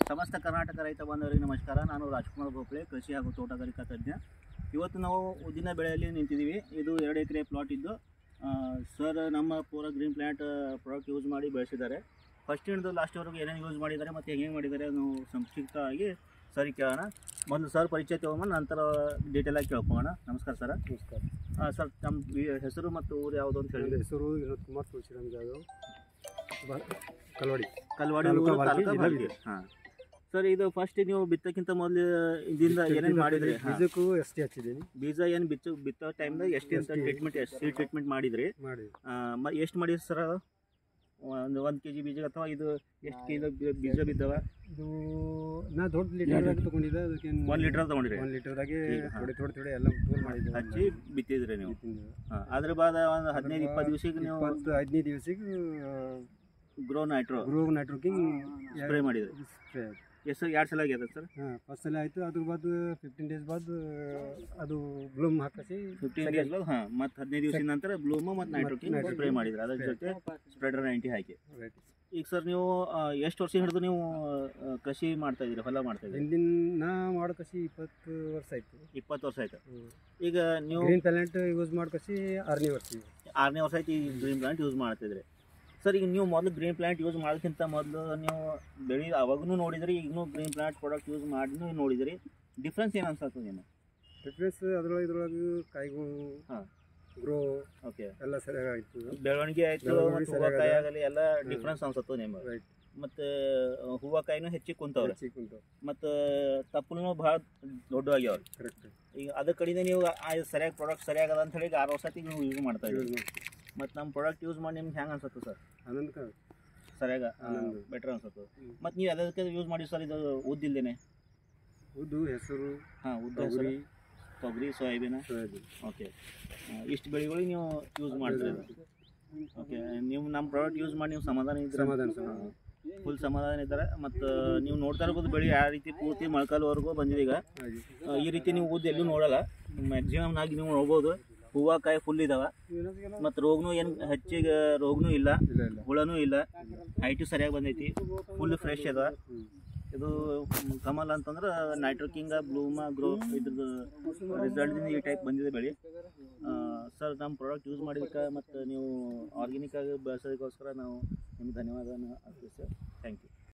ಸಮಸ್ತ ಕರ್ನಾಟಕ ರೈತ ಬಾಂಧವರಿಗೆ ನಮಸ್ಕಾರ. ನಾನು ರಾಜ್ಕುಮಾರ್ ಭೋಪಳೆ, ಕೃಷಿ ಹಾಗೂ ತೋಟಗಾರಿಕಾ ತಜ್ಞ. ಇವತ್ತು ನಾವು ಉದ್ದಿನ ಬೆಳೆಯಲ್ಲಿ ನಿಂತಿದ್ದೀವಿ. ಇದು 2 ಎಕರೆ ಪ್ಲಾಟ್ ಇದ್ದು ಸರ್ ನಮ್ಮ ಪೂರ ಗ್ರೀನ್ ಪ್ಲ್ಯಾಂಟ್ ಪ್ರಾಡಕ್ಟ್ ಯೂಸ್ ಮಾಡಿ ಬೆಳೆಸಿದ್ದಾರೆ. ಫಸ್ಟ್ ಇಂದ ಲಾಸ್ಟ್ವರೆಗೂ ಏನೇನು ಯೂಸ್ ಮಾಡಿದ್ದಾರೆ ಮತ್ತು ಹೇಗೆ ಮಾಡಿದ್ದಾರೆ ನಾವು ಸಂಕ್ಷಿಪ್ತವಾಗಿ ಸರಿ ಕೇಳೋಣ. ಮೊದಲು ಸರ್ ಪರಿಚಯ ತಗೊಂಡು ನಂತರ ಡೀಟೇಲಾಗಿ ಕೇಳ್ಕೊಳ್ಳೋಣ. ನಮಸ್ಕಾರ ಸರ್. ನಮಸ್ಕಾರ ಸರ್, ನಮ್ಮ ಹೆಸರು ಮತ್ತು ಊರು ಯಾವುದು ಅಂತ ಹೇಳಿ? ಹೆಸರು ವಿನೋದ್ ಕುಮಾರ್ ತುಳಸಿರಾಮ್ ಜಾಧವ್, ಕಲ್ವಾಡಿ ತಾಲೂಕು. ಹಾಂ ಸರ್, ಇದು ಫಸ್ಟ್ ನೀವು ಬಿತ್ತಕ್ಕಿಂತ ಮೊದಲು ಇದರಿಂದ ಏನೇನು ಮಾಡಿದ್ರಿ? ಬೀಜಕ್ಕೂ ಎಷ್ಟೇ ಹಚ್ಚಿದ್ದೀನಿ. ಬೀಜ ಏನು ಬಿತ್ತೋ ಟೈಮ್ದಾಗ ಎಷ್ಟು ಅಂತ ಟ್ರೀಟ್ಮೆಂಟ್ ಮಾಡಿದ್ರಿ? ಎಷ್ಟು ಮಾಡಿದ್ರಿ ಸರ್? ಅದು ಒಂದು kg ಬೀಜ ಅಥವಾ ಇದು ಎಷ್ಟು ಕಿಲೋ ಬೀಜ ಬಿದ್ದಾವ? ಇದು ನಾ ದೊಡ್ಡ ಲೀಟರ್ದಾಗ ತೊಗೊಂಡಿದ್ದೆ. ಅದಕ್ಕೆ 1 ಲೀಟರ್ ತೊಗೊಂಡಿರಿ? 1 ಲೀಟರ್ದಾಗೆ ಥೋಡೆ ಎಲ್ಲ ತೋಲ್ ಮಾಡಿದ್ದೆ, ಹಚ್ಚಿ ಬಿತ್ತಿದ್ರಿ ನೀವು. ಹಾಂ, ಅದ್ರ ಬಾದ ಒಂದು 15-20 ದಿವಸಕ್ಕೆ ನೀವು 15 ದಿವಸಕ್ಕೆ ಗ್ರೋ ನೈಟ್ರೋಕಿಂಗ್ ಸ್ಪ್ರೇ ಮಾಡಿದ್ರಿ? ಸ್ಪ್ರೇ ಎಷ್ಟು 2 ಸಲ ಆಗ್ಯದ ಸರ್? ಹಾಂ, ಫಸ್ಟ್ ಸಲ ಆಯಿತು. ಅದ್ರ ಬಾದ್ 15 ಡೇಸ್ ಬಾದ್ ಅದು ಬ್ಲೂಮ್ ಹಾಕಿಸಿ 15 ಡೇಸ್ ಬಾದ್ ಹಾಂ, ಮತ್ತು 15 ದಿವಸದ ನಂತರ ಬ್ಲೂಮ್ ಮತ್ತು ನೈಟ್ರೋಕಿನ್ ಸ್ಪ್ರೇ ಮಾಡಿದ್ರಿ. ಅದ್ರ ಜೊತೆ ಸ್ಪ್ರೆಡರ್ 90 ಹಾಕಿ. ಈಗ ಸರ್, ನೀವು ಎಷ್ಟು ವರ್ಷ ಹಿಡಿದು ನೀವು ಕೃಷಿ ಮಾಡ್ತಾ ಇದ್ದೀರಿ, ಹೊಲ ಮಾಡ್ತಾ ಇದ್ದೀರಿ? ಹಿಂದಿನ ನಾ ಮಾಡೋ ಕಸಿ 20 ವರ್ಷ ಆಯಿತು. 20 ವರ್ಷ ಆಯ್ತು. ಈಗ ನೀವು ಗ್ರೀನ್ ಪ್ಲಾಂಟ್ ಯೂಸ್ ಮಾಡೋ ಕಸಿ 6ನೇ ವರ್ಷ. 6ನೇ ವರ್ಷ ಆಯ್ತು ಈ ಗ್ರೀನ್ ಪ್ಲಾಂಟ್ ಯೂಸ್ ಮಾಡ್ತಿದ್ರಿ. ಸರ್, ಈಗ ನೀವು ಮೊದಲು ಗ್ರೀನ್ ಪ್ಲಾಂಟ್ ಯೂಸ್ ಮಾಡೋದಕ್ಕಿಂತ ಮೊದಲು ನೀವು ಅವಾಗೂ ನೋಡಿದ್ರಿ, ಈಗಲೂ ಗ್ರೀನ್ ಪ್ಲಾಂಟ್ ಪ್ರಾಡಕ್ಟ್ ಯೂಸ್ ಮಾಡಿನೂ ನೋಡಿದ್ರಿ. ಡಿಫ್ರೆನ್ಸ್ ಏನು ಅನ್ಸತ್ತೆ ಏನು? ಡಿಫ್ರೆನ್ಸ್ ಇದ್ರೊಳಗೆ ಕಾಯಿಗಳು, ಹಾಂ, ಗ್ರೋ ಓಕೆ ಎಲ್ಲ ಸರಿಯಾಗಿತ್ತು, ಬೆಳವಣಿಗೆ ಆಯಿತು, ಮತ್ತು ಹೂವಕಾಯಿ ಆಗಲಿ ಎಲ್ಲ ಡಿಫ್ರೆನ್ಸ್ ಅನ್ಸತ್ತು ನಿಮ್ಗೆ. ರೈಟ್. ಮತ್ತು ಹೂವಕಾಯಿನೂ ಹೆಚ್ಚಿಗೆ ಕುಂತವ್ರೆ, ಮತ್ತು ತಪ್ಪಲು ಭಾಳ ದೊಡ್ಡವಾಗ್ಯಾವ್ರಿ. ಕರೆಕ್ಟ್. ಈಗ ಅದ್ರ ಕಡೆಯಿಂದ ನೀವು ಸರಿಯಾಗಿ ಪ್ರಾಡಕ್ಟ್ ಸರಿಯಾಗದ ಅಂತ ಹೇಳಿ 6 ವರ್ಷ ನೀವು ಯೂಸ್ ಮಾಡ್ತಾ ಇದ್ದೀವಿ. ಮತ್ತು ನಮ್ಮ ಪ್ರಾಡಕ್ಟ್ ಯೂಸ್ ಮಾಡಿ ನಿಮ್ಗೆ ಹೆಂಗೆ ಅನ್ಸತ್ತು ಸರ್? ಆನಂದ ಸರಿಯಾಗ ಬೆಟರ್ ಅನ್ಸತ್ತು. ಮತ್ತು ನೀವು ಅದಕ್ಕೆ ಯೂಸ್ ಮಾಡಿ ಸರ್, ಇದು ಉದ್ದಿಲ್ದೇನೆ? ಉದ್ದು, ಹೆಸರು, ಹಾಂ, ಉದ್ದು, ತೊಗರಿ, ಸೋಯಾಬೀನ್. ಓಕೆ, ಇಷ್ಟು ಬೆಳೆಗಳಿಗೆ ನೀವು ಯೂಸ್ ಮಾಡ್ತೀರಿ. ಓಕೆ, ನೀವು ನಮ್ಮ ಪ್ರಾಡಕ್ಟ್ ಯೂಸ್ ಮಾಡಿ ನೀವು ಸಮಾಧಾನ ಇದ್ದೀರಿ? ಫುಲ್ ಸಮಾಧಾನ ಇದ್ದಾರೆ. ಮತ್ತು ನೀವು ನೋಡ್ತಾ ಇರ್ಬೋದು ಬೆಳೆ ಯಾವ ರೀತಿ ಪೂರ್ತಿ ಮೊಳಕಾಲ್ವರೆಗೂ ಬಂದಿದೆ. ಈಗ ಈ ರೀತಿ ನೀವು ಉದ್ದು ಎಲ್ಲೂ ನೋಡಲ್ಲ. ಮ್ಯಾಕ್ಸಿಮಮ್ ಆಗಿ ನೀವು ನೋಡ್ಬೋದು ಹೂವು ಕಾಯಿ ಫುಲ್ ಇದಾವೆ. ಮತ್ತು ರೋಗನೂ ಏನು ಹೆಚ್ಚಿಗೆ ರೋಗನೂ ಇಲ್ಲ, ಹುಳನೂ ಇಲ್ಲ, ಹೈಟು ಸರಿಯಾಗಿ ಬಂದೈತಿ, ಫುಲ್ ಫ್ರೆಶ್ ಅದ. ಇದು ಕಮಲ್ ಅಂತಂದ್ರೆ ನೈಟ್ರೋಕಿಂಗ, ಬ್ಲೂಮ, ಗ್ರೋ ಇದ್ರದ್ದು ರಿಸಲ್ಟ್ದಿಂದ ಈ ಟೈಪ್ ಬಂದಿದೆ ಬೆಳೆ. ಸರ್, ನಮ್ಮ ಪ್ರಾಡಕ್ಟ್ ಯೂಸ್ ಮಾಡಿದ್ದಕ್ಕೆ ಮತ್ತು ನೀವು ಆರ್ಗ್ಯಾನಿಕ್ ಆಗಿ ಬೆಳೆಸೋದಕ್ಕೋಸ್ಕರ ನಾವು ನಿಮ್ಗೆ ಧನ್ಯವಾದನ ಅರ್ಪಿಸ್ತೇವೆ. Thank you.